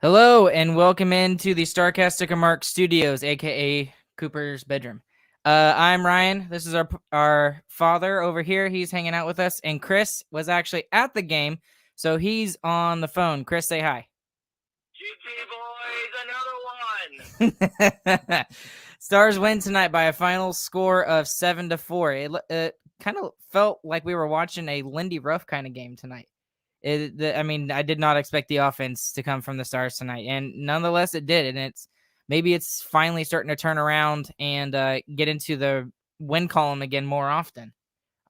Hello and welcome into the Starcastic Mark Studios, aka Cooper's bedroom. I'm Ryan. This is our father over here. He's hanging out with us, and Chris was actually at the game, so he's on the phone. Chris, say hi. GT boys, another one. Stars win tonight by a final score of 7-4. It kind of felt like we were watching a Lindy Ruff kind of game tonight. I did not expect the offense to come from the Stars tonight, and nonetheless, it did. And maybe it's finally starting to turn around and get into the win column again more often.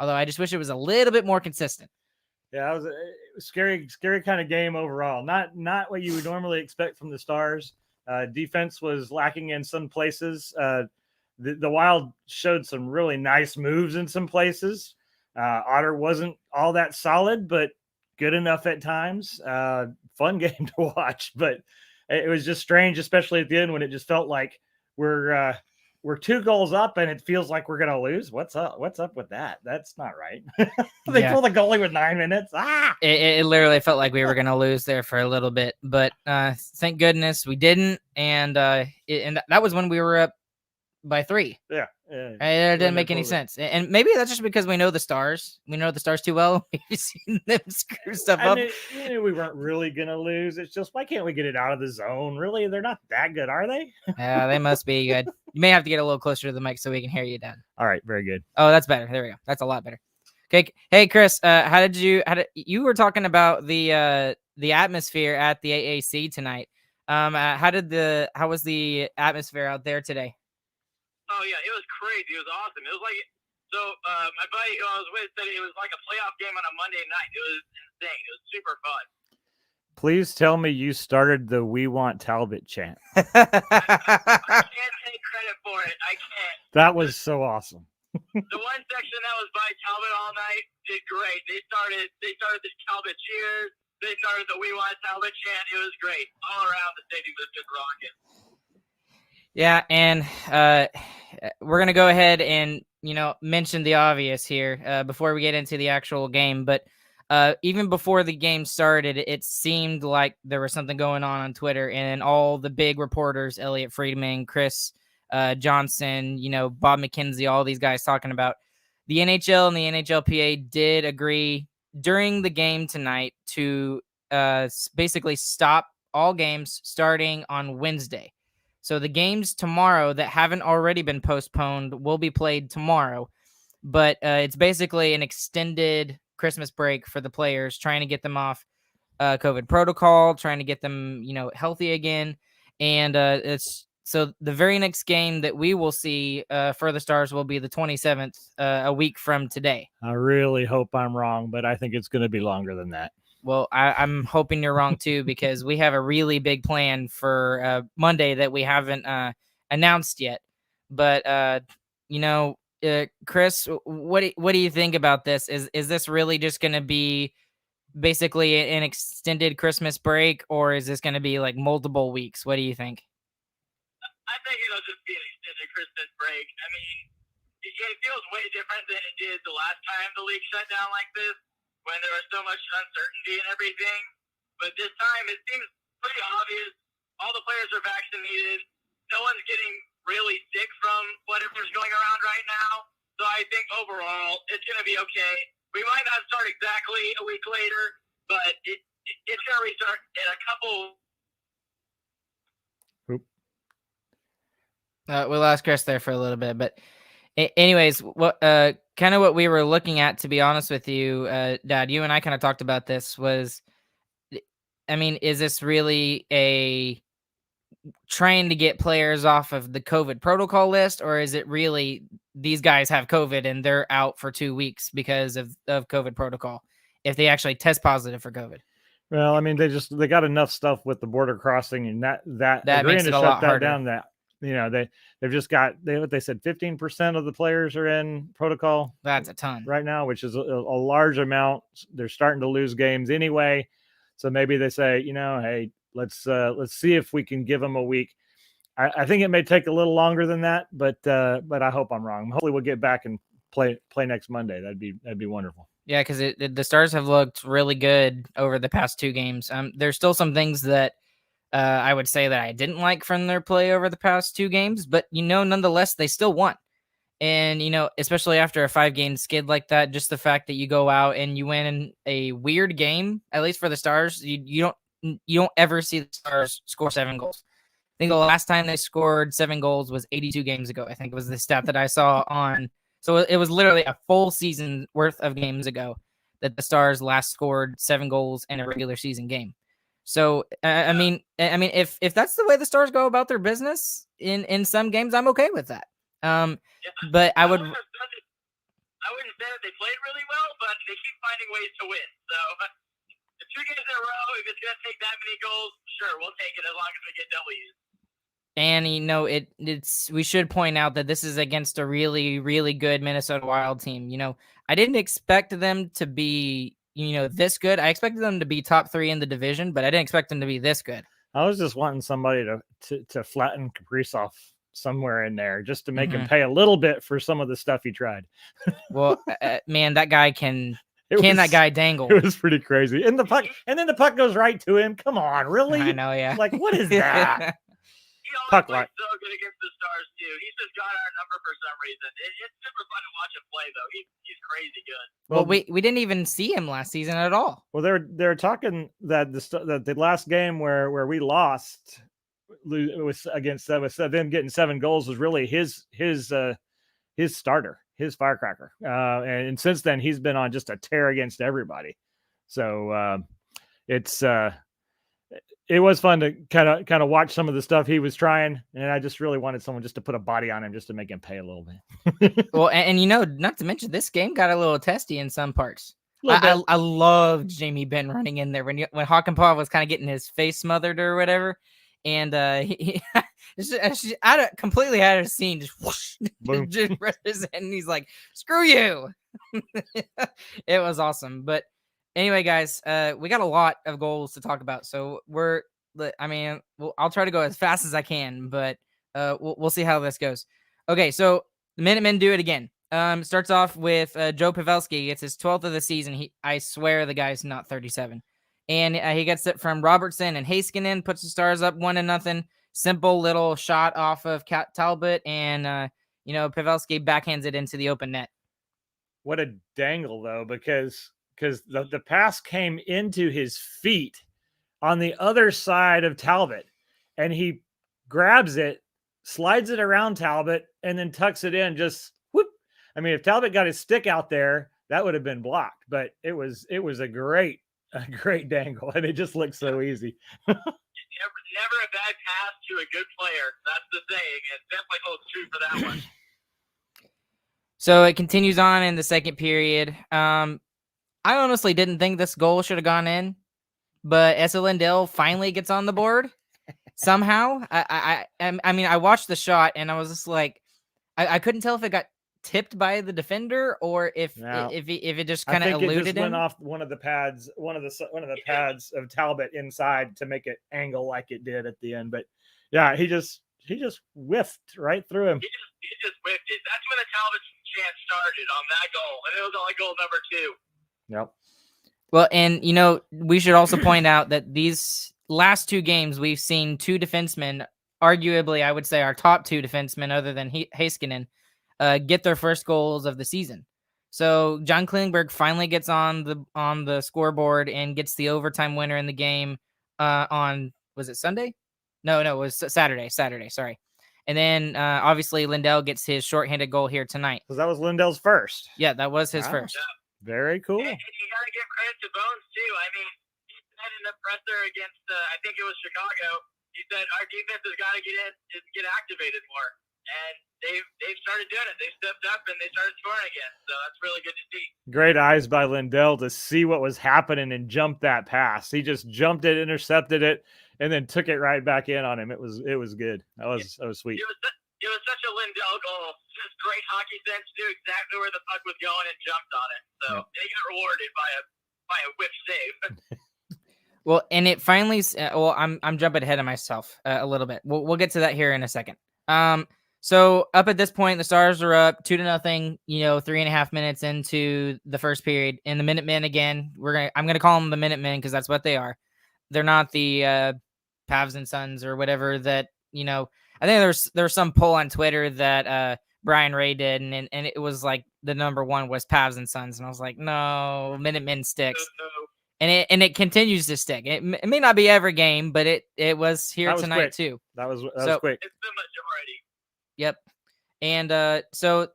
Although I just wish it was a little bit more consistent. Yeah, it was a scary kind of game overall. Not what you would normally expect from the Stars. Defense was lacking in some places. The Wild showed some really nice moves in some places. Otter wasn't all that solid, but good enough at times. Fun game to watch, but it was just strange, especially at the end when it just felt like we're 2 goals up and it feels like we're going to lose. What's up with that? That's not right. They pull the goalie with 9 minutes. It literally felt like we were going to lose there for a little bit, but thank goodness we didn't. And that was when we were up by 3. Yeah. It didn't make any sense. And maybe that's just because we know the Stars. We know the Stars too well. We've seen them screw stuff up. We weren't really going to lose. It's just, why can't we get it out of the zone? Really? They're not that good, are they? Yeah, they must be good. You may have to get a little closer to the mic so we can hear you, Dad. All right. Very good. Oh, that's better. There we go. That's a lot better. Okay. Hey, Chris, you were talking about the atmosphere at the AAC tonight. How was the atmosphere out there today? Oh yeah, it was crazy. It was awesome. It was like my buddy who I was with said it was like a playoff game on a Monday night. It was insane. It was super fun. Please tell me you started the "We Want Talbot" chant. I can't take credit for it. I can't. That was so awesome. The one section that was by Talbot all night did great. They started the Talbot cheers. They started the "We Want Talbot" chant. It was great. All around the stadium was just rocking. Yeah, and we're going to go ahead and, mention the obvious here before we get into the actual game. But even before the game started, it seemed like there was something going on Twitter, and all the big reporters, Elliot Friedman, Chris Johnson, Bob McKenzie, all these guys talking about the NHL and the NHLPA did agree during the game tonight to basically stop all games starting on Wednesday. So the games tomorrow that haven't already been postponed will be played tomorrow, but it's basically an extended Christmas break for the players, trying to get them off COVID protocol, trying to get them, healthy again. And so the very next game that we will see for the Stars will be the 27th, a week from today. I really hope I'm wrong, but I think it's going to be longer than that. Well, I'm hoping you're wrong too, because we have a really big plan for Monday that we haven't announced yet. But Chris, what do you think about this? Is this really just going to be basically an extended Christmas break, or is this going to be like multiple weeks? What do you think? I think it'll just be an extended Christmas break. I mean, it feels way different than it did the last time the league shut down like this, when there was so much uncertainty and everything. But this time, it seems pretty obvious. All the players are vaccinated. No one's getting really sick from whatever's going around right now. So I think overall, it's going to be okay. We might not start exactly a week later, but it's going to restart in a couple. We lost Chris there for a little bit, but anyways, what kind of what we were looking at, to be honest with you, Dad, you and I kind of talked about this, was, I mean, is this really a trying to get players off of the COVID protocol list, or is it really these guys have COVID and they're out for 2 weeks because of COVID protocol if they actually test positive for COVID? Well, I mean, they got enough stuff with the border crossing, and that makes it a lot harder. Down, that they've just got what they said 15% of the players are in protocol. That's a ton right now, which is a large amount. They're starting to lose games anyway, so maybe they say, hey, let's see if we can give them a week. I think it may take a little longer than that, but I hope I'm wrong. Hopefully we'll get back and play next Monday. That'd be wonderful. Yeah, because the Stars have looked really good over the past 2 games. There's still some things that I would say that I didn't like from their play over the past 2 games, but nonetheless, they still won. And especially after a 5-game skid like that, just the fact that you go out and you win a weird game, at least for the Stars, you don't ever see the Stars score 7 goals. I think the last time they scored 7 goals was 82 games ago. I think it was the stat that I saw on. So it was literally a full season worth of games ago that the Stars last scored 7 goals in a regular season game. So I mean, if that's the way the Stars go about their business in some games, I'm okay with that. But I would. I wouldn't say that they played really well, but they keep finding ways to win. So the 2 games in a row, if it's gonna take that many goals, sure, we'll take it as long as we get W's. And we should point out that this is against a really, really good Minnesota Wild team. I didn't expect them to be, this good. I expected them to be top 3 in the division, but I didn't expect them to be this good. I was just wanting somebody to flatten Kaprizov somewhere in there just to make him pay a little bit for some of the stuff he tried. Well, man, that guy that guy dangle? It was pretty crazy. And then the puck goes right to him. Come on, really? I know, yeah. Like, what is that? He always plays so good against the Stars too. He's just got our number for some reason. It's super fun to watch him play, though. He's crazy good. Well, we didn't even see him last season at all. Well, they're talking that the last game where we lost was against them getting 7 goals was really his starter, his firecracker, and since then he's been on just a tear against everybody. So it was fun to kind of watch some of the stuff he was trying, and I just really wanted someone just to put a body on him just to make him pay a little bit. Well, and not to mention this game got a little testy in some parts. I loved Jamie Benn running in there when Hakanpää was kind of getting his face smothered or whatever, and he completely out of scene, just whoosh, just and he's like, "Screw you!" It was awesome. But anyway, guys, we got a lot of goals to talk about, so I'll try to go as fast as I can, but we'll see how this goes. Okay, so the Minutemen do it again. Starts off with Joe Pavelski. Gets his 12th of the season. I swear the guy's not 37. And he gets it from Robertson and Heiskanen, puts the Stars up 1-0. Simple little shot off of Talbot, and Pavelski backhands it into the open net. What a dangle, though, because the pass came into his feet on the other side of Talbot, and he grabs it, slides it around Talbot, and then tucks it in. Just whoop. I mean, if Talbot got his stick out there, that would have been blocked. But it was a great dangle, and it just looked so easy. Never a bad pass to a good player. That's the saying. It definitely holds true for that one. So it continues on in the second period. I honestly didn't think this goal should have gone in, but Esa Lindell finally gets on the board somehow. I mean, I watched the shot and I was just like, I couldn't tell if it got tipped by the defender or if it just kind of eluded it just went off one of the pads of Talbot inside to make it angle like it did at the end. But yeah, he just whiffed right through him. He just whiffed it. That's when the Talbot chance started on that goal, and it was only goal number 2. Yep. Well, and we should also point out that these last 2 games we've seen 2 defensemen, arguably I would say our top 2 defensemen other than Heiskanen, get their first goals of the season. So John Klingberg finally gets on the scoreboard and gets the overtime winner in the game on, was it Sunday? No, it was Saturday. Sorry. And then obviously Lindell gets his shorthanded goal here tonight. Because that was Lindell's first. Yeah, that was his first. Yeah. Very cool. And you got to give credit to Bones too. I mean, he said in the presser against I think it was Chicago. He said our defense has got to get activated more. And they've started doing it. They stepped up and they started scoring again. So that's really good to see. Great eyes by Lindell to see what was happening and jump that pass. He just jumped it, intercepted it, and then took it right back in on him. It was good. That was sweet. It was such a Lindell goal. Just great hockey sense, knew exactly where the puck was going and jumped on it. So he got rewarded by a whiff save. Well, and it finally. Well, I'm jumping ahead of myself a little bit. We'll get to that here in a second. So up at this point, the Stars are up 2-0. 3.5 minutes into the first period, and the Minutemen again. I'm gonna call them the Minutemen because that's what they are. They're not the Pavs and Suns or whatever that, I think there's some poll on Twitter that Brian Ray did, and it was like the number one was Pavs and Suns, and I was like, no, Minutemen sticks, and it continues to stick. It may not be every game, but it was here tonight quick. too. That was quick. It's the majority. Yep, and so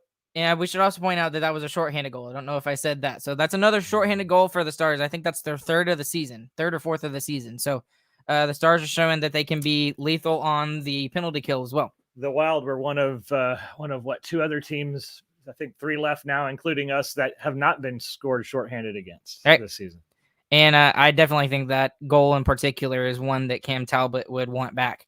we should also point out that was a shorthanded goal. I don't know if I said that, so that's another shorthanded goal for the Stars. I think that's their third or fourth of the season. So the Stars are showing that they can be lethal on the penalty kill as well. The Wild were one of what, two other teams, I think 3 left now, including us, that have not been scored shorthanded against this season. And I definitely think that goal in particular is one that Cam Talbot would want back.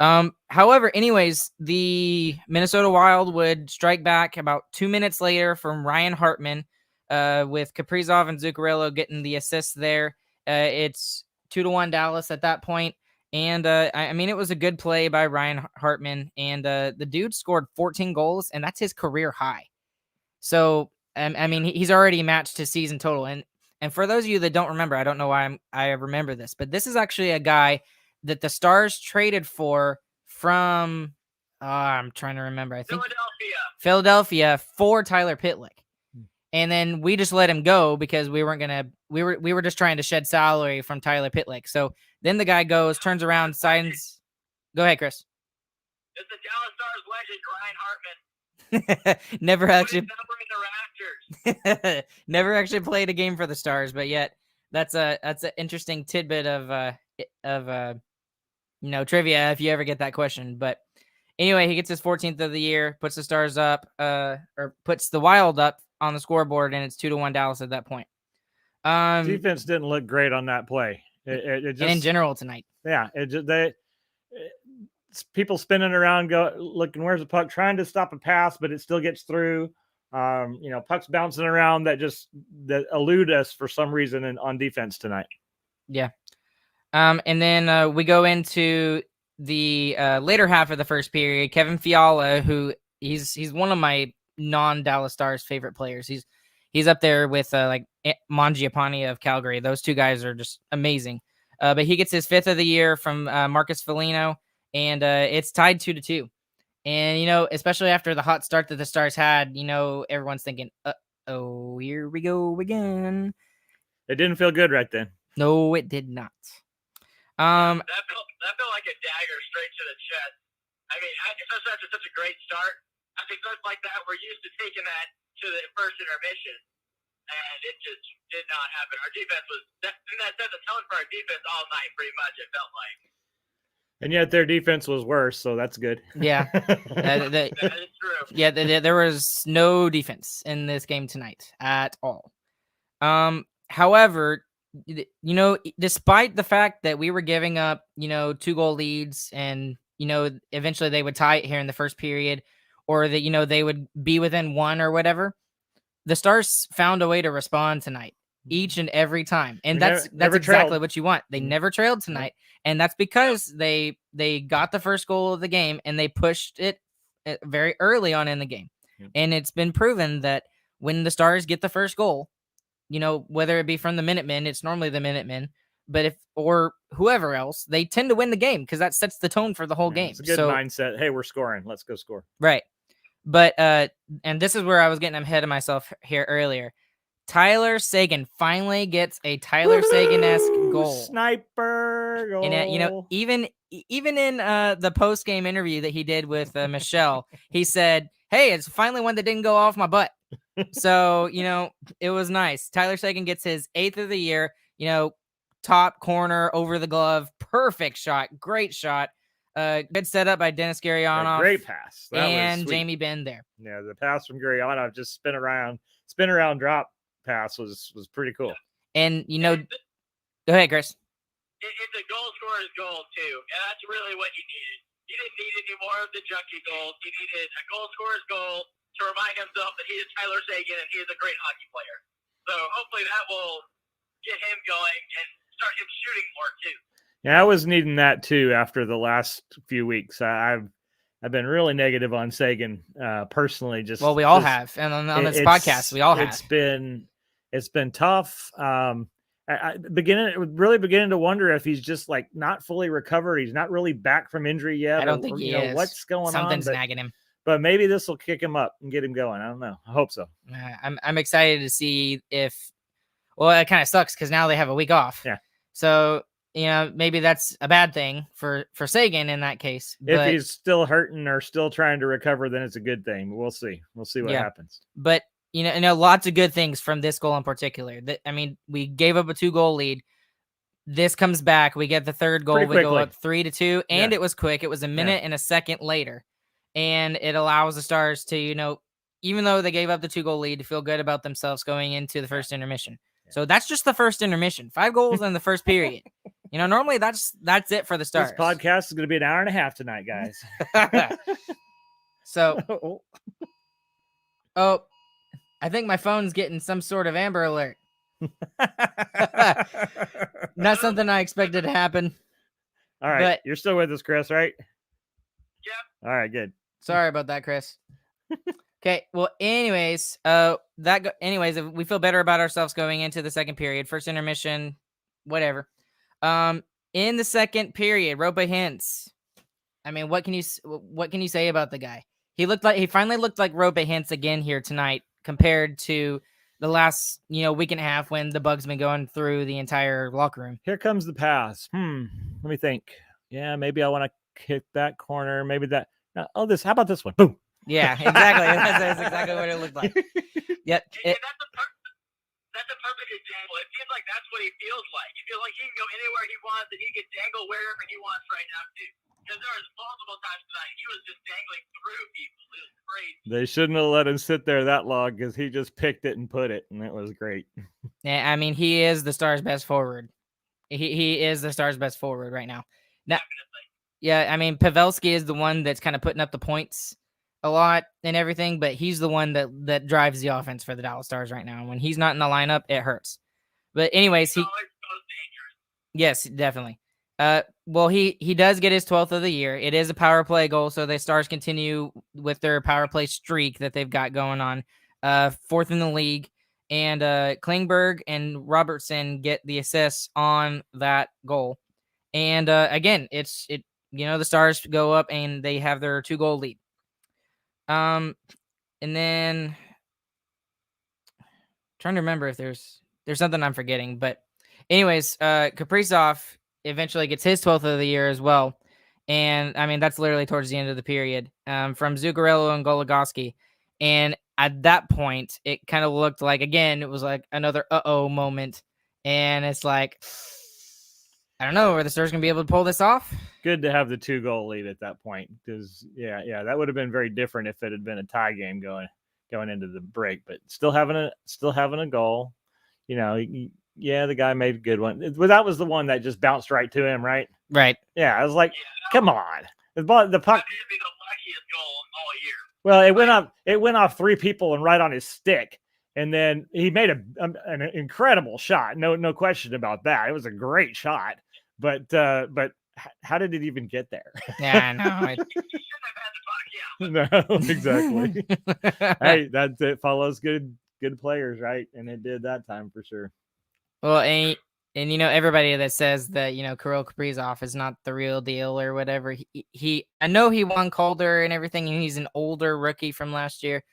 However, anyways, the Minnesota Wild would strike back about 2 minutes later from Ryan Hartman, with Kaprizov and Zuccarello getting the assists there. It's 2-1 Dallas at that point. And I mean, it was a good play by Ryan Hartman, and the dude scored 14 goals, and that's his career high. So I mean, he's already matched his season total. And for those of you that don't remember, I don't know why I remember this, but this is actually a guy that the Stars traded from. I'm trying to remember. I think Philadelphia for Tyler Pitlick. And then we just let him go because we were just trying to shed salary from Tyler Pitlick. So then the guy goes, turns around, signs. Go ahead, Chris. It's the Dallas Stars legend, Ryan Hartman. Never actually played a game for the Stars, but yet that's an interesting tidbit of trivia if you ever get that question. But anyway, he gets his 14th of the year, puts the Stars up, or puts the Wild up on the scoreboard, and it's 2-1 Dallas at that point. Defense didn't look great on that play. It just, and in general tonight. Yeah, people spinning around, looking where's the puck, trying to stop a pass, but it still gets through. Pucks bouncing around that elude us for some reason on defense tonight. Yeah. And then we go into the later half of the first period. Kevin Fiala, who he's one of my non-Dallas Stars favorite players. He's up there with like Mangiapane of Calgary. Those two guys are just amazing. But he gets his 5th of the year from Marcus Foligno, and it's tied 2-2. And especially after the hot start that the Stars had, everyone's thinking, "Oh, here we go again." It didn't feel good right then. No, it did not. That felt like a dagger straight to the chest. I mean, especially after such a great start. I think stuff like that, we're used to taking that to the first intermission, and it just did not happen. Our defense that set the tone for our defense all night, pretty much, it felt like. And yet their defense was worse, so that's good. Yeah. That is true. Yeah, there was no defense in this game tonight at all. However, despite the fact that we were giving up, 2-goal leads, and, eventually they would tie it here in the first period, or that, they would be within 1 or whatever, the Stars found a way to respond tonight each and every time. And that's exactly what you want. They never trailed tonight. And that's because they got the first goal of the game, and they pushed it very early on in the game. And it's been proven that when the Stars get the first goal, whether it be from the Minutemen, it's normally the Minutemen, but or whoever else, they tend to win the game because that sets the tone for the whole game. It's a good mindset. Hey, we're scoring. Let's go score. Right. But and this is where I was getting ahead of myself here earlier. Tyler Seguin finally gets a Tyler Seguin-esque goal. Sniper goal. And even in the post-game interview that he did with Michelle, he said, "Hey, it's finally one that didn't go off my butt." So, it was nice. Tyler Seguin gets his 8th of the year, top corner over the glove. Perfect shot. Great shot. Good setup by Dennis Gurianov. Great pass. And Jamie Benn there. Yeah, the pass from Gurianov, just spin around drop pass was pretty cool. And, go ahead, Chris. It's a goal scorer's goal, too. And that's really what you needed. You didn't need any more of the junkie goals. You needed a goal scorer's goal to remind himself that he is Tyler Seguin and he is a great hockey player. So hopefully that will get him going and start him shooting more, too. Yeah, I was needing that, too, after the last few weeks. I've been really negative on Seguin personally. We all have. And on this podcast, we all have. It's been tough. really beginning to wonder if he's just like not fully recovered. He's not really back from injury yet. I don't think he is. What's going Something's on. nagging him. But maybe this will kick him up and get him going. I don't know. I hope so. I'm excited to see if. Well, it kind of sucks because now they have a week off. Yeah. So maybe that's a bad thing for Sagan in that case. If he's still hurting or still trying to recover, then it's a good thing. We'll see. We'll see what happens. But lots of good things from this goal in particular. We gave up a 2-goal lead. This comes back. We get the third goal. We go up 3-2, and it was quick. It was a minute and a second later, and it allows the Stars to, even though they gave up the 2-goal lead, to feel good about themselves going into the first intermission. So that's just the first intermission. 5 goals in the first period. Normally that's it for the Stars. This podcast is going to be an hour and a half tonight, guys. So, I think my phone's getting some sort of Amber Alert. Not something I expected to happen. All right, but you're still with us, Chris, right? Yeah. All right, good. Sorry about that, Chris. Okay, well, anyways, if we feel better about ourselves going into the second period, first intermission, whatever. In the second period, Rope Hintz. I mean, what can you say about the guy? He finally looked like Rope Hintz again here tonight compared to the last, week and a half when the bug's been going through the entire locker room. Here comes the pass. Let me think. Yeah, maybe I want to kick that corner. Maybe that. How about this one? Boom. Yeah, exactly. That's exactly what it looked like. Yep. That's a perfect example. It seems like that's what he feels like. He feels like he can go anywhere he wants and he can dangle wherever he wants right now, too. Because there was multiple times tonight he was just dangling through people. It was crazy. They shouldn't have let him sit there that long because he just picked it and put it, and it was great. Yeah, I mean, he is the Stars' best forward. He is the Stars' best forward right now. Yeah, I mean, Pavelski is the one that's kind of putting up the points a lot and everything, but he's the one that drives the offense for the Dallas Stars right now. When he's not in the lineup, it hurts. But anyways, yes, definitely. Well, he does get his 12th of the year. It is a power play goal, so the Stars continue with their power play streak that they've got going on. 4th in the league, and Klingberg and Robertson get the assists on that goal. And again, the Stars go up and they have their 2-goal lead. And then trying to remember if there's something I'm forgetting, but anyways, Kaprizov eventually gets his 12th of the year as well. And I mean, that's literally towards the end of the period, from Zuccarello and Goligoski. And at that point, it kind of looked like, again, it was like another moment. And it's like, I don't know, are the Stars going to be able to pull this off? Good to have the 2-goal lead at that point, because that would have been very different if it had been a tie game going into the break. But still having a goal, the guy made a good one. That was the one that just bounced right to him, right? Right. Yeah, I was like, come on, the puck. That'd be the luckiest goal all year. Well, it went off 3 people and right on his stick. And then he made an incredible shot. No question about that. It was a great shot. But how did it even get there? Yeah, I know. He shouldn't have had the puck, No, exactly. Hey, that's it. Follows good players, right? And it did that time for sure. Well, and everybody that says that Kirill Kaprizov is not the real deal or whatever. I know he won Calder and everything, and he's an older rookie from last year.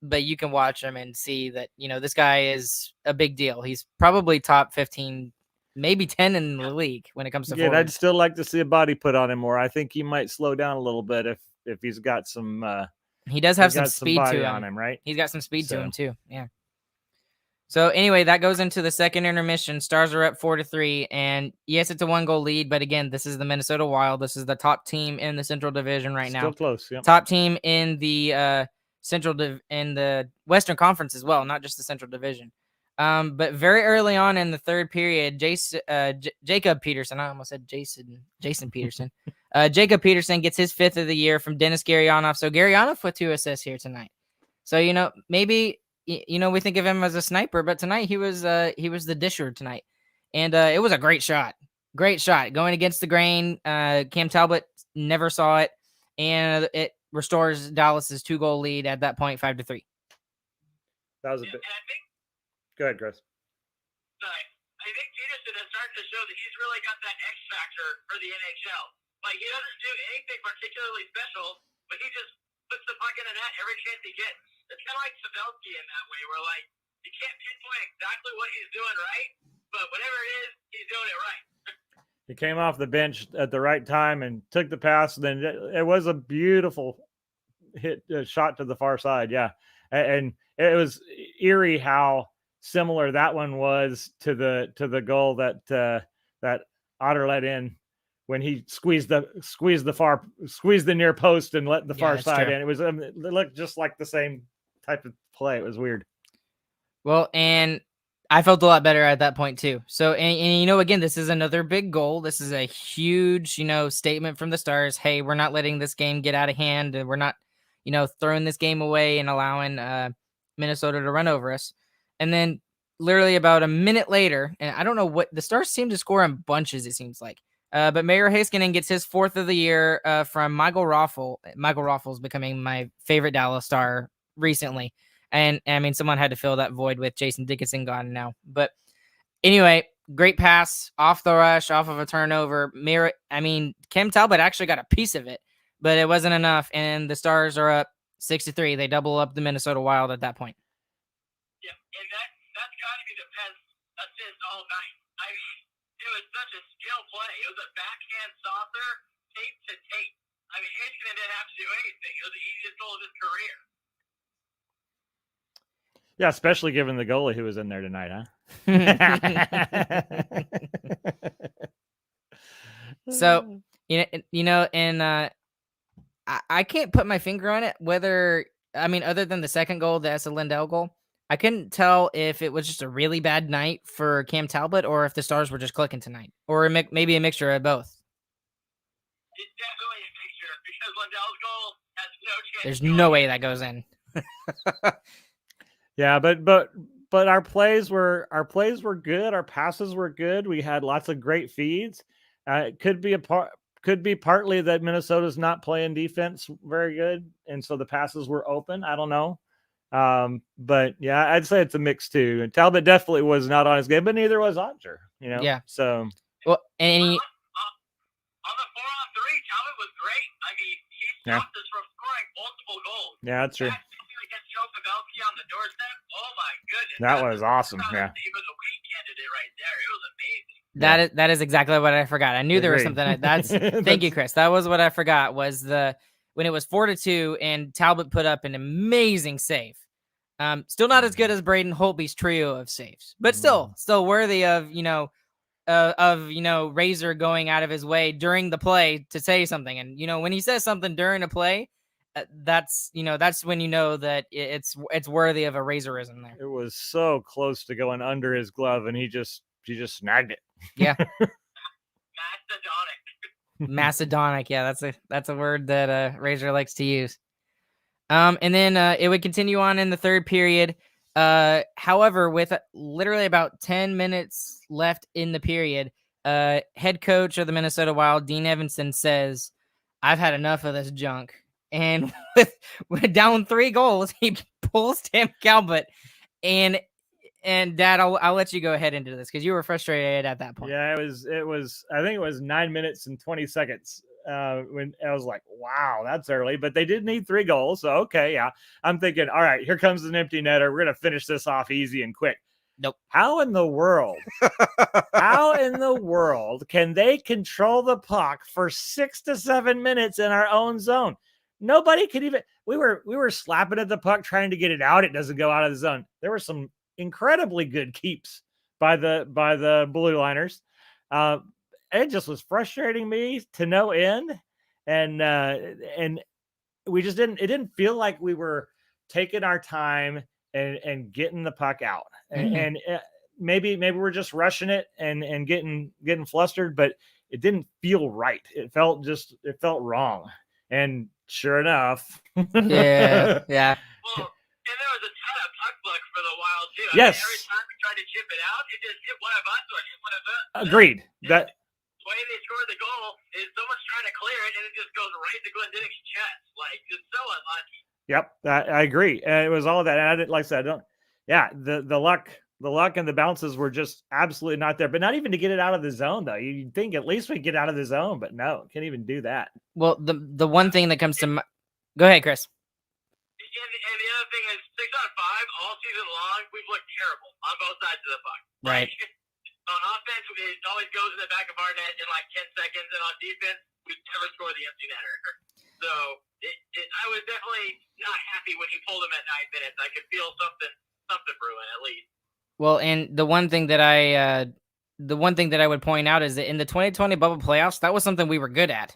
But you can watch him and see that, this guy is a big deal. He's probably top 15, maybe 10 in the league when it comes to forwards. I'd still like to see a body put on him more. I think he might slow down a little bit if he's got some. He does have some speed to him, right? He's got some speed to him too. Yeah. So anyway, that goes into the second intermission. Stars are up 4-3, and yes, it's a 1-goal lead. But again, this is the Minnesota Wild. This is the top team in the Central Division right now. Still close. Yeah. Top team in the in the Western Conference as well, not just the Central Division. But very early on in the third period, Jacob Peterson, I almost said Jason Peterson. Jacob Peterson gets his 5th of the year from Dennis Garyanov. So Garyanov with 2 assists here tonight. So, maybe, we think of him as a sniper, but tonight he was the disher tonight. And it was a great shot. Great shot. Going against the grain. Cam Talbot never saw it. And it restores Dallas's 2-goal lead at that point, 5-3. That was a bit. Go ahead, Chris. I think for the NHL. Like, he doesn't do anything particularly special, but he just puts the puck in the net every chance he gets. It's kind of like Pavelski in that way, where, like, you can't pinpoint exactly what he's doing right, but whatever it is, he's doing it right. He came off the bench at the right time and took the pass. Then it was a beautiful hit shot to the far side. Yeah. And it was eerie how similar that one was to the goal that that Otter let in when he squeezed the near post and let the far side in. It was it looked just like the same type of play. It was weird. Well, and I felt a lot better at that point too. So, and again, this is another big goal. This is a huge, statement from the Stars. Hey, we're not letting this game get out of hand. And we're not, throwing this game away and allowing Minnesota to run over us. And then literally about a minute later, and I don't know what the Stars seem to score in bunches, it seems like. But Mayer Heiskanen gets his 4th of the year from Michael Raffl. Michael Raffl's becoming my favorite Dallas Star recently. And I mean, someone had to fill that void with Jason Dickinson gone now. But anyway, great pass off the rush, off of a turnover. Cam Talbot actually got a piece of it, but it wasn't enough. And the Stars are up 6-3. They double up the Minnesota Wild at that point. Yeah, and that's got to be the best assist all night. I mean, it was such a skill play. It was a backhand saucer, tape to tape. I mean, Heiskanen didn't have to do anything. It was the easiest goal of his career. Yeah, especially given the goalie who was in there tonight, huh? So, and I can't put my finger on it, other than the second goal, the Esa Lindell goal, I couldn't tell if it was just a really bad night for Cam Talbot or if the Stars were just clicking tonight, or maybe a mixture of both. It's definitely a mixture because Lindell's goal has no chance. There's no way that goes in. Yeah, but our plays were good. Our passes were good. We had lots of great feeds. It could be partly that Minnesota's not playing defense very good, and so the passes were open. I don't know, but yeah, I'd say it's a mix too. And Talbot definitely was not on his game, but neither was Otger. Yeah. So well, and on the 4-on-3, Talbot was great. I mean, he stopped us from scoring multiple goals. Yeah, that's true. Against Joe Pavelski on the doorstep. Oh my goodness. That was awesome. Yeah. He was a weak candidate right there. It was amazing. That is exactly what I forgot. I knew there was something. Thank you, Chris. That was what I forgot was when it was 4-2 and Talbot put up an amazing save. Still not as good as Braden Holtby's trio of saves, but still worthy of, Razor going out of his way during the play to say something. And, when he says something during a play, that's when you know that it's worthy of a Razorism there. It was so close to going under his glove, and he just snagged it. Yeah. Macedonic. Macedonic. Yeah, that's a word that Razor likes to use. And then it would continue on in the third period. However, with literally about 10 minutes left in the period, head coach of the Minnesota Wild, Dean Evanson, says, "I've had enough of this junk." And with down 3 goals, he pulls Cam Talbot. And Dad, I'll let you go ahead into this because you were frustrated at that point. Yeah, it was. I think it was 9 minutes and 20 seconds when I was like, "Wow, that's early." But they did need 3 goals, so okay, yeah. I'm thinking, all right, here comes an empty netter. We're gonna finish this off easy and quick. Nope. How in the world? Can they control the puck for 6 to 7 minutes in our own zone? Nobody could even. We were slapping at the puck trying to get it out. It doesn't go out of the zone. There were some incredibly good keeps by the blue liners. It just was frustrating me to no end, and we just didn't. It didn't feel like we were taking our time and getting the puck out. And maybe we're just rushing it and getting flustered, but it didn't feel right. It felt wrong. And sure enough, yeah. Well, and there was a ton of puck luck for the Wild too. Yes. Every time we tried to chip it out, it just hit one of us or hit one of them. Agreed. That the way they scored the goal is someone's trying to clear it and it just goes right to Glendinnick's chest. Like, it's so unlucky. Yep, I agree. It was all that. And I didn't, like I said, the luck The luck and the bounces were just absolutely not there. But not even to get it out of the zone, though. You'd think at least we get out of the zone, but no, can't even do that. Well, the one thing that comes to go ahead, Chris. And the other thing is 6-on-5 all season long. We've looked terrible on both sides of the puck. Right. On offense, it always goes in the back of our net in like 10 seconds, and on defense, we never score the empty netter. So I was definitely not happy when he pulled him at 9 minutes. I could feel something brewing at least. Well, and the one thing that I would point out is that in the 2020 bubble playoffs, that was something we were good at.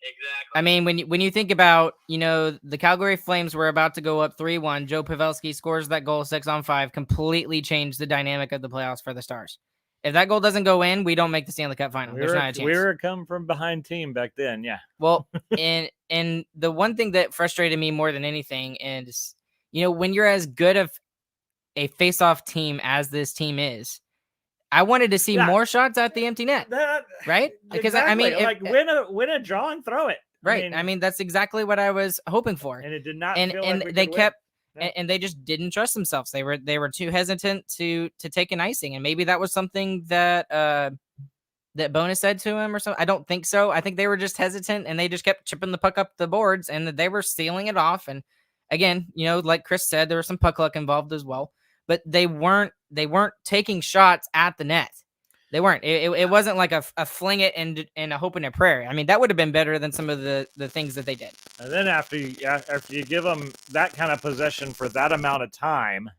Exactly. I mean, when you think about, the Calgary Flames were about to go up 3-1. Joe Pavelski scores that goal 6-on-5, completely changed the dynamic of the playoffs for the Stars. If that goal doesn't go in, we don't make the Stanley Cup final. There's not a chance. We were a come from behind team back then, yeah. Well, and the one thing that frustrated me more than anything is, when you're as good of a face-off team as this team is, I wanted to see more shots at the empty net, right? Because exactly. Win a draw and throw it, right? I mean, that's exactly what I was hoping for, and it did not. And they kept, and they just didn't trust themselves. They were too hesitant to take an icing, and maybe that was something that that Bonus said to him or something. I don't think so. I think they were just hesitant, and they just kept chipping the puck up the boards, and they were stealing it off. And again, like Chris said, there was some puck luck involved as well. But they weren't taking shots at the net. They weren't. It wasn't like a fling it and a hope and a prayer. I mean, that would have been better than some of the things that they did. And then after you give them that kind of possession for that amount of time,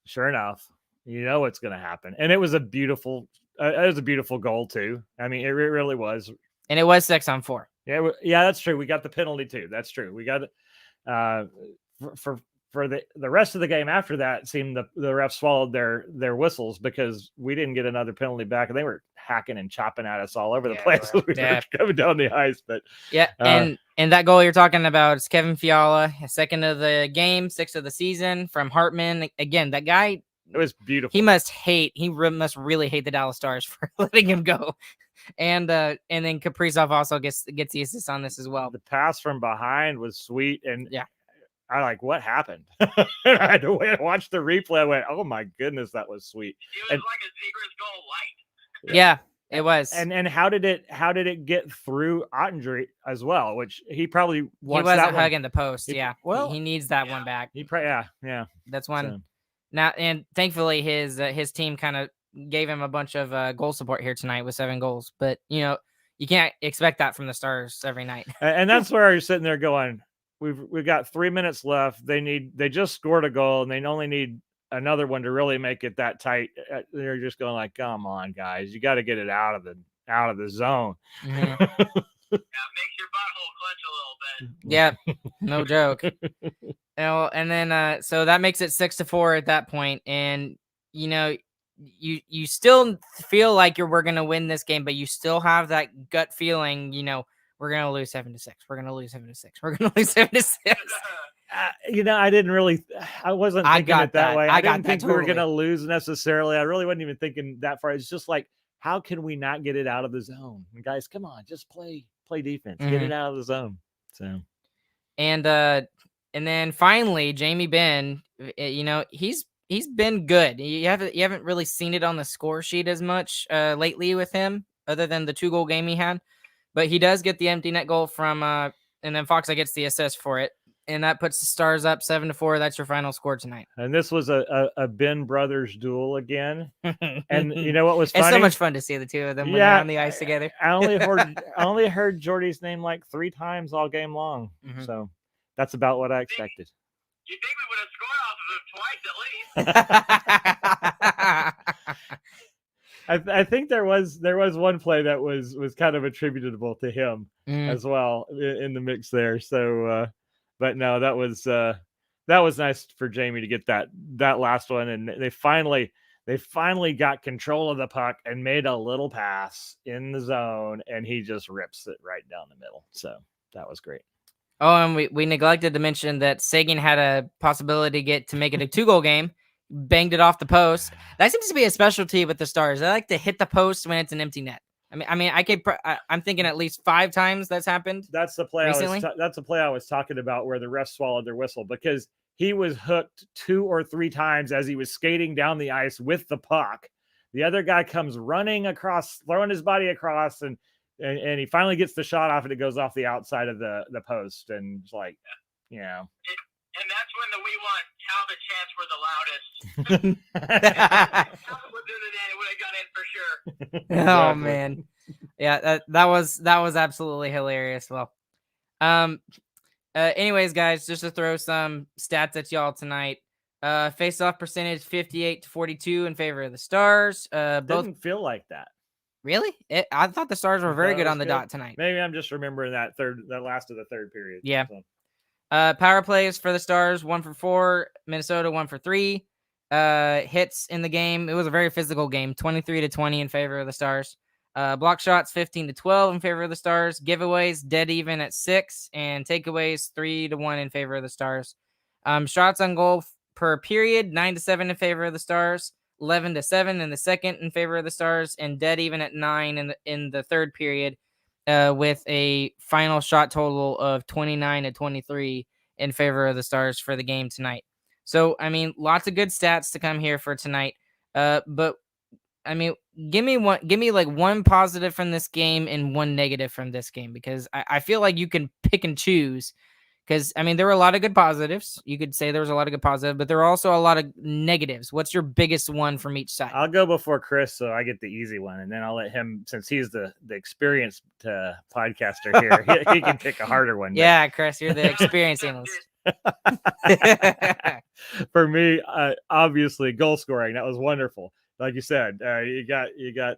sure enough, what's going to happen. And it was a beautiful goal too. I mean, it really was. And it was 6-on-4. Yeah, that's true. We got the penalty too. That's true. We got for the rest of the game after that, it seemed the refs swallowed their whistles because we didn't get another penalty back, and they were hacking and chopping at us all over the place. We were coming down the ice, but and that goal you're talking about is Kevin Fiala, second of the game, 6th of the season from Hartman. Again, that guy, it was beautiful. He must really hate the Dallas Stars for letting him go. And then Kaprizov also gets the assist on this as well. The pass from behind was sweet, and I what happened? I had to watch the replay. I went, oh my goodness, that was sweet. It was like a Zegras goal light. Yeah, it was. And how did it get through Ottinger as well? Which he probably wants. He wasn't hugging the post. Well, he needs that one back. Yeah. That's one. So. Now, and thankfully his team kind of gave him a bunch of goal support here tonight with 7 goals. But you can't expect that from the Stars every night. And that's where you're sitting there going, We've got 3 minutes left. They just scored a goal, and they only need another one to really make it that tight. They're just going come on, guys, you got to get it out of the zone. Mm-hmm. Makes your butthole clench a little bit. Yeah, no joke. And then so that makes it 6-4 at that point, and you still feel like we're gonna win this game, but you still have that gut feeling, we're going to lose 7-6. We're going to lose 7-6. We're going to lose 7-6. I wasn't thinking it that way. I didn't think we were going to lose necessarily. I really wasn't even thinking that far. It's just how can we not get it out of the zone? And guys, come on, just play defense. Get it out of the zone. So, and then finally, Jamie Benn, he's been good. You haven't really seen it on the score sheet as much lately with him, other than the 2-goal game he had. But he does get the empty net goal from, and then Foxa gets the assist for it. And that puts the Stars up 7-4. That's your final score tonight. And this was a Ben brothers duel again. And you know what was funny? It's so much fun to see the two of them when they're on the ice together. I only heard Jordy's name 3 times all game long. Mm-hmm. So that's about what I expected. You think we would have scored off of him twice at least? I think there was one play that was kind of attributable to him as well in the mix there. So, but no, that was nice for Jamie to get that last one, and they finally got control of the puck and made a little pass in the zone, and he just rips it right down the middle. So that was great. Oh, and we neglected to mention that Sagan had a possibility to make it a 2-goal game. Banged it off the post. That seems to be a specialty with the Stars. They like to hit the post when it's an empty net. I'm thinking at least 5 times that's happened. That's the play. That's the play I was talking about where the refs swallowed their whistle, because he was hooked 2 or 3 times as he was skating down the ice with the puck. The other guy comes running across, throwing his body across, and he finally gets the shot off, and it goes off the outside of the post. And it's like, you know. And that's when the We Want Talbot chants were the loudest. Talbot was in it, it would have gone in for sure. Exactly. Oh man, yeah, that was absolutely hilarious. Well, anyways, guys, just to throw some stats at y'all tonight. Face-off percentage 58-42 in favor of the Stars. Both didn't feel like that. Really? I thought the Stars were very good on the dot tonight. Maybe I'm just remembering that last of the third period. Yeah. So. Power plays for the Stars, 1 for 4. Minnesota, 1 for 3. Hits in the game. It was a very physical game, 23-20 in favor of the Stars. Block shots, 15-12 in favor of the Stars. Giveaways, dead even at 6. And takeaways, 3-1 in favor of the Stars. Shots on goal per period, 9-7 in favor of the Stars. 11-7 in the second in favor of the Stars, and dead even at 9 in the third period, with a final shot total of 29-23 in favor of the Stars for the game tonight. So, I mean, lots of good stats to come here for tonight. But I mean, give me like one positive from this game and one negative from this game, because I feel like you can pick and choose. Because, I mean, there were a lot of good positives. You could say there was a lot of good positives, but there were also a lot of negatives. What's your biggest one from each side? I'll go before Chris, so I get the easy one, and then I'll let him, since he's the experienced podcaster here, he can pick a harder one. Yeah, Chris, you're the experienced analyst. For me, obviously, goal scoring. That was wonderful. Like you said, you got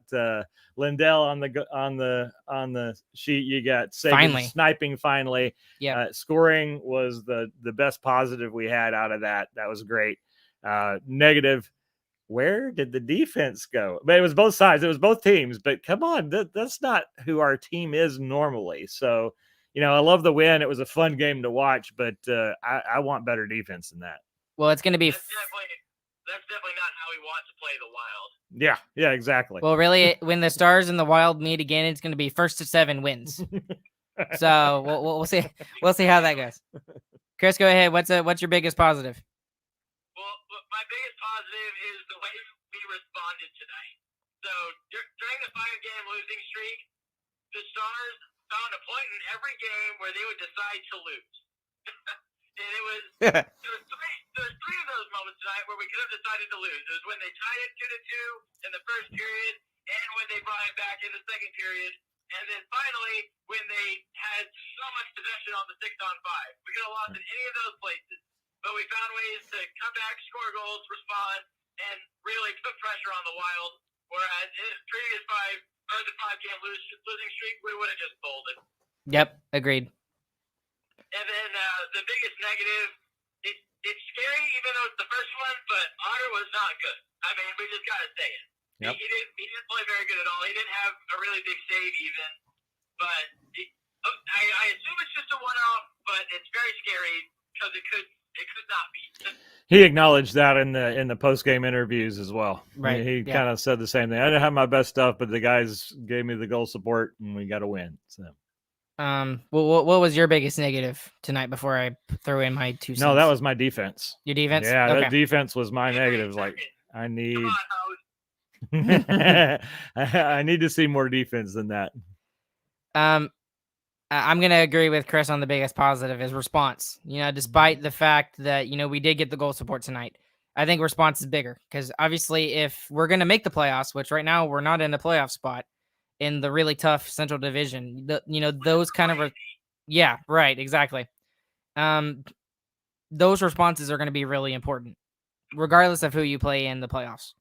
Lindell on the sheet. You got Sagan sniping finally. Yeah, scoring was the best positive we had out of that. That was great. Negative, where did the defense go? But it was both sides. It was both teams. But come on, that's not who our team is normally. So, you know, I love the win. It was a fun game to watch, but I want better defense than that. Well, it's going to be. That's definitely not how we want to play the Wild. Yeah, exactly. Well, really, when the Stars and the Wild meet again, it's going to be 1-7 wins. So we'll see. We'll see how that goes. Chris, go ahead. What's your biggest positive? Well, my biggest positive is the way we responded tonight. So during the 5-game losing streak, the Stars found a point in every game where they would decide to lose. And it was there was three of those moments tonight where we could have decided to lose. It was when they tied it 2-2 in the first period, and when they brought it back in the second period, and then finally when they had so much possession on the 6-on-5. We could have lost in any of those places, but we found ways to come back, score goals, respond, and really put pressure on the Wild. Whereas in the previous 5-game losing streak, we would have just folded. Yep, agreed. And then the biggest negative, it's scary, even though it's the first one, but Otter was not good. I mean, we just got to say it. Yep. He didn't play very good at all. He didn't have a really big save even. But I assume it's just a one-off, but it's very scary because it could not be. He acknowledged that in the post-game interviews as well. Right. He kind of said the same thing. I didn't have my best stuff, but the guys gave me the goal support, and we got to win. So. Well, what was your biggest negative tonight before I throw in my 2 cents? No, that was my defense. Your defense? Yeah, okay. That defense was my negative. Like, I need I need to see more defense than that. I'm going to agree with Chris on the biggest positive is response. You know, despite the fact that, you know, we did get the goal support tonight, I think response is bigger because obviously if we're going to make the playoffs, which right now we're not in a playoff spot, in the really tough Central Division, those kind of, yeah, right, exactly. Those responses are going to be really important, regardless of who you play in the playoffs.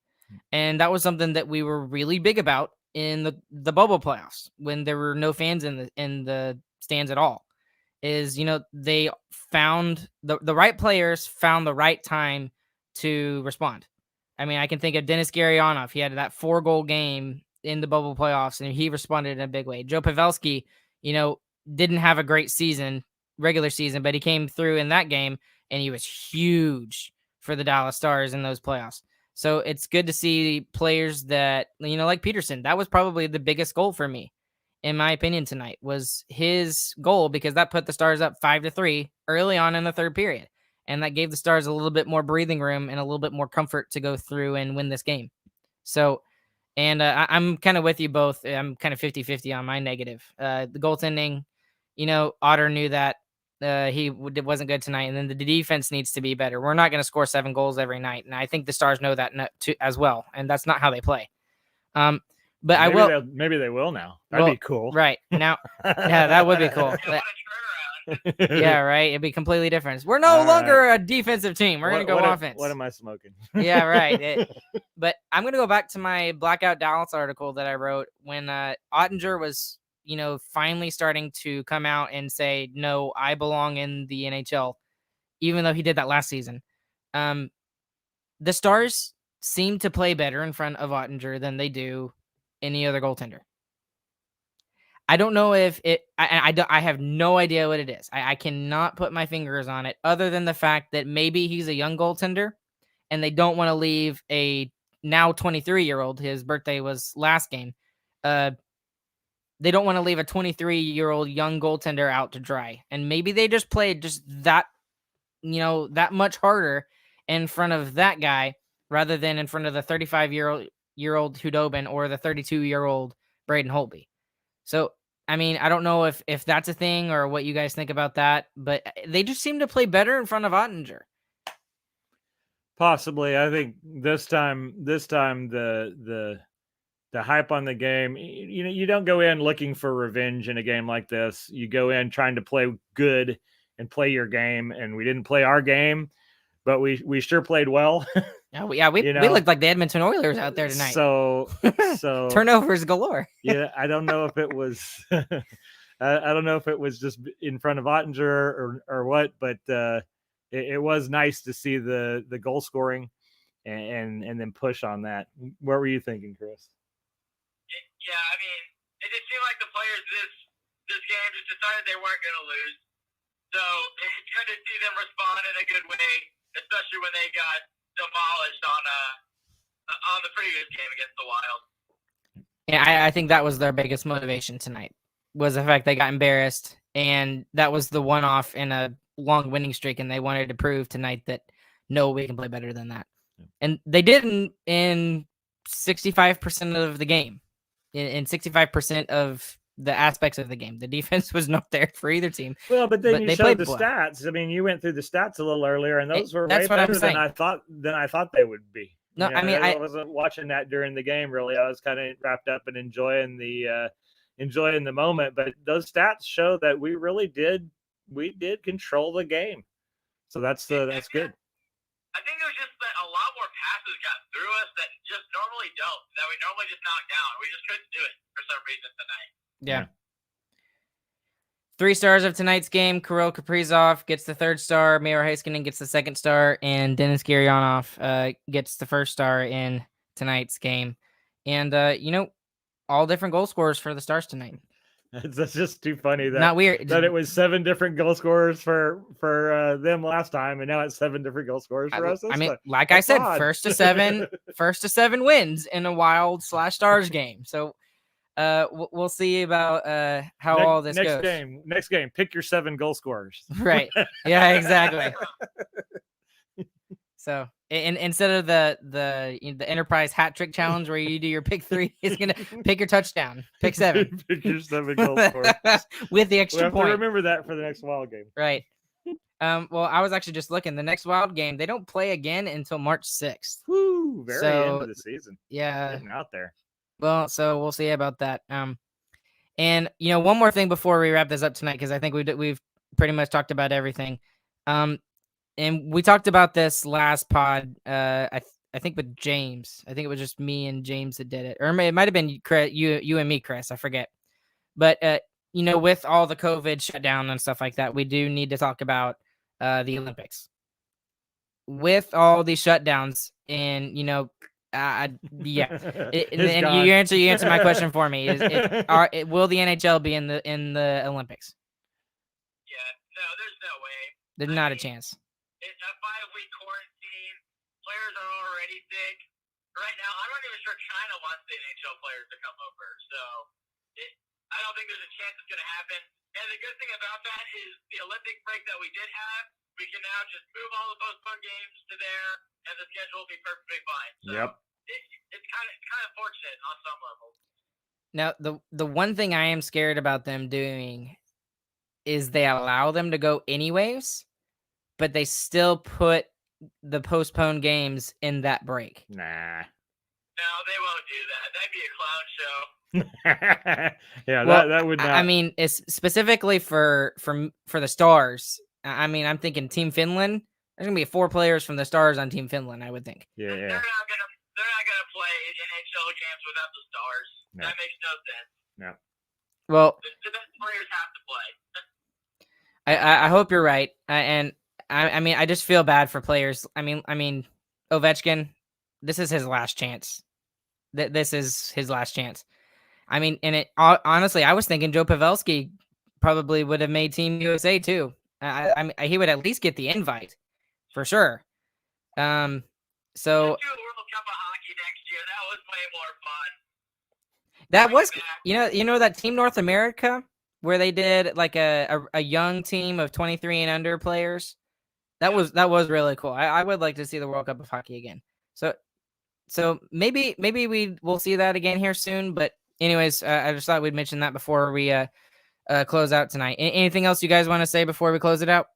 And that was something that we were really big about in the bubble playoffs when there were no fans in the stands at all. Is they found the right players found the right time to respond. I mean, I can think of Dennis Garionov. He had that 4-goal game in the bubble playoffs, and he responded in a big way. Joe Pavelski, didn't have a great regular season, but he came through in that game, and he was huge for the Dallas Stars in those playoffs. So it's good to see players that, like Peterson, that was probably the biggest goal for me, in my opinion, tonight, was his goal, because that put the Stars up 5-3 early on in the third period. and that gave the Stars a little bit more breathing room and a little bit more comfort to go through and win this game. So, and I'm kind of with you both. I'm kind of 50-50 on my negative. The goaltending, Otter knew that he wasn't good tonight, and then the defense needs to be better. We're not going to score 7 goals every night, and I think the Stars know that too, as well, and that's not how they play. But maybe they will now. That'd be cool. Right now, yeah, that would be cool. Yeah, right. It'd be completely different. We're no longer a defensive team. We're going to go offense. What am I smoking? Yeah, right. But I'm going to go back to my Blackout Dallas article that I wrote when Ottinger was, finally starting to come out and say, no, I belong in the NHL, even though he did that last season. The Stars seem to play better in front of Ottinger than they do any other goaltender. I don't know if I have no idea what it is. I cannot put my fingers on it other than the fact that maybe he's a young goaltender and they don't want to leave a now 23-year-old, his birthday was last game. They don't want to leave a 23-year-old young goaltender out to dry. And maybe they just played just that, that much harder in front of that guy rather than in front of the 35-year-old Hudobin or the 32-year-old Braden Holtby. So, I mean, I don't know if that's a thing or what you guys think about that, but they just seem to play better in front of Ottinger. Possibly. I think this time the hype on the game, you don't go in looking for revenge in a game like this. You go in trying to play good and play your game, and we didn't play our game, but we sure played well. We looked like the Edmonton Oilers out there tonight. So turnovers galore. Yeah, I don't know if it was I don't know if it was just in front of Ottinger or what, but it was nice to see the goal scoring and then push on that. What were you thinking, Chris? Yeah, I mean, it just seemed like the players this game just decided they weren't going to lose. So it's good to see them respond in a good way, especially when they got demolished on the previous game against the Wild. Yeah, I think that was their biggest motivation tonight, was the fact they got embarrassed, and that was the one-off in a long winning streak, and they wanted to prove tonight that, no, we can play better than that. And they didn't in 65% of the game, in 65% of the aspects of the game. The defense was not there for either team. Well, but then you showed the stats. I mean, you went through the stats a little earlier, and those were way better than I thought they would be. No, I mean, I wasn't watching that during the game. Really, I was kind of wrapped up and enjoying the moment. But those stats show that we really did control the game. So that's good. I think it was just that a lot more passes got through us that just normally don't. That we normally just knock down. We just couldn't do it for some reason tonight. Yeah. 3 stars of tonight's game. Kirill Kaprizov gets the 3rd star. Mayor Heiskanen gets the 2nd star. And Denis Gurianov gets the 1st star in tonight's game. And, all different goal scorers for the Stars tonight. That's just too funny that not weird that it was 7 different goal scorers for them last time, and now it's 7 different goal scorers for us. I mean, like I said, odd. first to 7 wins in a Wild/Stars game. So we'll see about how all this goes. Next game, pick your 7 goal scorers. Right? Yeah, exactly. So, and instead of the Enterprise hat trick challenge where you do your pick 3, it's gonna pick your touchdown, pick 7, pick your 7 goal scorers with the extra point. Remember that for the next Wild game, right? Well, I was actually just looking. The next Wild game, they don't play again until March 6th. Woo! Very end of the season. Yeah, getting out there. Well, so we'll see about that. And one more thing before we wrap this up tonight, because I think we've pretty much talked about everything. And we talked about this last pod, I think with James. I think it was just me and James that did it. Or it might have been you and me, Chris. I forget. But, with all the COVID shutdown and stuff like that, we do need to talk about the Olympics. With all these shutdowns and, yeah. And you answer my question for me. Will the NHL be in the Olympics? Yeah, no, there's no way. There's not a chance. It's a 5-week quarantine. Players are already sick. Right now, I'm not even sure China wants the NHL players to come over. So I don't think there's a chance it's going to happen. And the good thing about that is the Olympic break that we did have, we can now just move all the postponed games to there, and the schedule will be perfectly fine. So Yep. It's kind of fortunate on some level. Now, the one thing I am scared about them doing is they allow them to go anyways, but they still put the postponed games in that break. Nah. No, they won't do that. That'd be a clown show. Yeah, Well, that would not. I mean, it's specifically for the Stars. I mean, I'm thinking Team Finland. There's gonna be 4 players from the Stars on Team Finland, I would think. Yeah. They're not gonna play NHL games without the Stars. No. That makes no sense. No. Well, the best players have to play. I hope you're right, and I mean, I just feel bad for players. I mean, Ovechkin, this is his last chance. This is his last chance. I mean, and it honestly, I was thinking Joe Pavelski probably would have made Team USA too. I mean, he would at least get the invite for sure. So Let's do a World Cup of hockey next year. That was way more fun. that was, you know that Team North America where they did like a young team of 23 and under players. That was really cool. I would like to see the World Cup of hockey again. So maybe we'll see that again here soon. But anyways, I just thought we'd mention that before we close out tonight. Anything else you guys want to say before we close it out?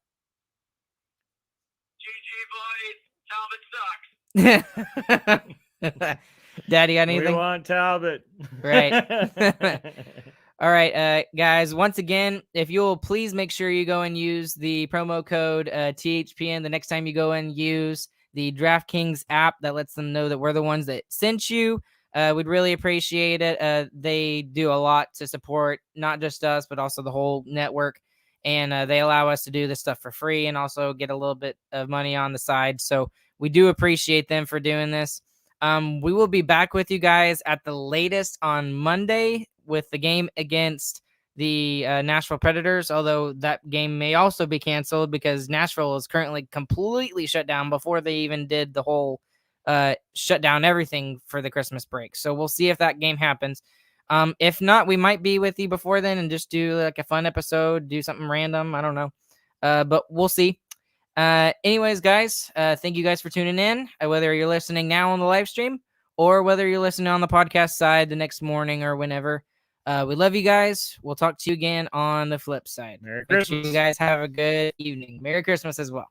GG boys, Talbot sucks. Daddy, got anything? We want Talbot. Right. All right, guys, once again, if you'll please make sure you go and use the promo code THPN the next time you go and use the DraftKings app. That lets them know that we're the ones that sent you. We'd really appreciate it. They do a lot to support not just us, but also the whole network. And they allow us to do this stuff for free and also get a little bit of money on the side. So we do appreciate them for doing this. We will be back with you guys at the latest on Monday with the game against the Nashville Predators, although that game may also be canceled because Nashville is currently completely shut down before they even did the whole shut down everything for the Christmas break. So we'll see if that game happens. If not, we might be with you before then and just do like a fun episode, do something random. I don't know. But we'll see. Anyways, guys, thank you guys for tuning in, whether you're listening now on the live stream or whether you're listening on the podcast side the next morning or whenever. We love you guys. We'll talk to you again on the flip side. Merry Make Christmas. sure you guys have a good evening. Merry Christmas as well.